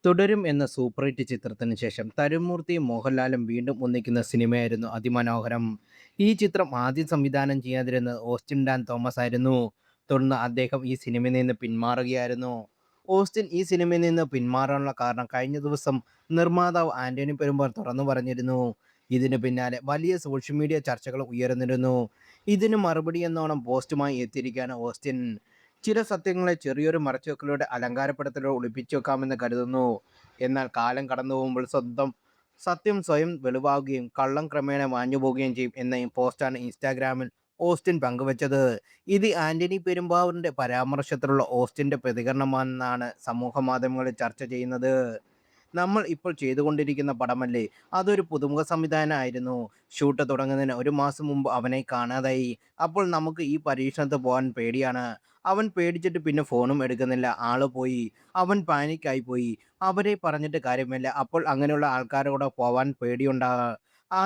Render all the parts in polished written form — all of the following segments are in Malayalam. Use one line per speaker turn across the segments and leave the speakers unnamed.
തുടരും എന്ന സൂപ്പർ ഹിറ്റ് ചിത്രത്തിന് ശേഷം തരുൺമൂർത്തിയും മോഹൻലാലും വീണ്ടും ഒന്നിക്കുന്ന സിനിമയായിരുന്നു അതിമനോഹരം. ഈ ചിത്രം ആദ്യം സംവിധാനം ചെയ്യാതിരുന്നത് ഓസ്റ്റിൻ ഡാൻ തോമസ് ആയിരുന്നു. തുടർന്ന് അദ്ദേഹം ഈ സിനിമയിൽ നിന്ന് പിന്മാറുകയായിരുന്നു. ഓസ്റ്റിൻ ഈ സിനിമയിൽ നിന്ന് പിന്മാറാനുള്ള കാരണം കഴിഞ്ഞ ദിവസം നിർമ്മാതാവ് ആന്റണി പെരുമ്പാർ തുറന്നു പറഞ്ഞിരുന്നു. ഇതിന് പിന്നാലെ വലിയ സോഷ്യൽ മീഡിയ ചർച്ചകൾ ഉയർന്നിരുന്നു. ഇതിന് മറുപടി എന്നോണം പോസ്റ്റുമായി എത്തിയിരിക്കുകയാണ് ഓസ്റ്റിൻ. ചില സത്യങ്ങളെ ചെറിയൊരു മറച്ചുവെക്കലൂടെ അലങ്കാരപ്പെടുത്തലോ ഒളിപ്പിച്ചു വെക്കാമെന്ന് കരുതുന്നു. എന്നാൽ കാലം കടന്നു പോകുമ്പോൾ സത്യം സ്വയം വെളിവാകുകയും കള്ളം ക്രമേണ മാഞ്ഞു പോവുകയും ചെയ്യും എന്ന ഈ പോസ്റ്റാണ് ഇൻസ്റ്റാഗ്രാമിൽ ഓസ്റ്റിൻ പങ്കുവച്ചത്. ഇത് ആന്റണി പെരുമ്പാവൂരിന്റെ പരാമർശത്തിലുള്ള ഓസ്റ്റിന്റെ പ്രതികരണമാണെന്നാണ് സമൂഹ മാധ്യമങ്ങളിൽ ചർച്ച ചെയ്യുന്നത്. നമ്മൾ ഇപ്പോൾ ചെയ്തുകൊണ്ടിരിക്കുന്ന പടമല്ലേ, അതൊരു പുതുമുഖ സംവിധായകനായിരുന്നു. ഷൂട്ട് തുടങ്ങുന്നതിന് ഒരു മാസം മുമ്പ് അവനെ കാണാതായി. അപ്പോൾ നമുക്ക് ഈ പരീക്ഷണത്തിന് പോകാൻ പേടിയാണ്. അവൻ പേടിച്ചിട്ട് പിന്നെ ഫോണും എടുക്കുന്നില്ല. ആള് പോയി. അവൻ പാനിക്കായി പോയി. അവരെ പറഞ്ഞിട്ട് കാര്യമില്ല. അപ്പോൾ അങ്ങനെയുള്ള ആൾക്കാരോട് പോവാൻ പേടിയുണ്ടാകുക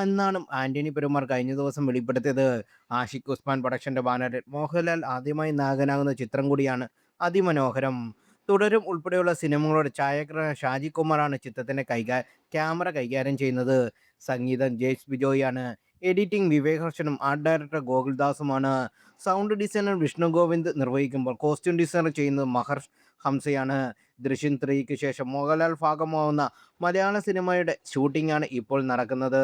എന്നാണ് ആന്റണി പെരുമാർ കഴിഞ്ഞ ദിവസം വെളിപ്പെടുത്തിയത്. ആഷിഖ് ഉസ്മാൻ പ്രൊഡക്ഷന്റെ ബാനറിൽ മോഹൻലാൽ ആദ്യമായി നായകനാകുന്ന ചിത്രം കൂടിയാണ് അതിമനോഹരം. തുടരും ഉൾപ്പെടെയുള്ള സിനിമകളുടെ ഛായാഗ്രഹകൻ ഷാജി കുമാറാണ് ചിത്രത്തിന്റെ ക്യാമറ കൈകാര്യം ചെയ്യുന്നത്. സംഗീതം ജെയ്സ് ബിജോയാണ്. എഡിറ്റിംഗ് വിവേക് ഹർഷനും ആർട്ട് ഡയറക്ടർ ഗോകുൽദാസുമാണ്. സൗണ്ട് ഡിസൈനർ വിഷ്ണു ഗോവിന്ദ് നിർവഹിക്കുമ്പോൾ കോസ്റ്റ്യൂം ഡിസൈനർ ചെയ്യുന്നത് മഹർ ഹംസയാണ്. ദൃശ്യം 3ക്ക് ശേഷം മോഹൻലാൽ ഭാഗമാവുന്ന മലയാള സിനിമയുടെ ഷൂട്ടിംഗാണ് ഇപ്പോൾ നടക്കുന്നത്.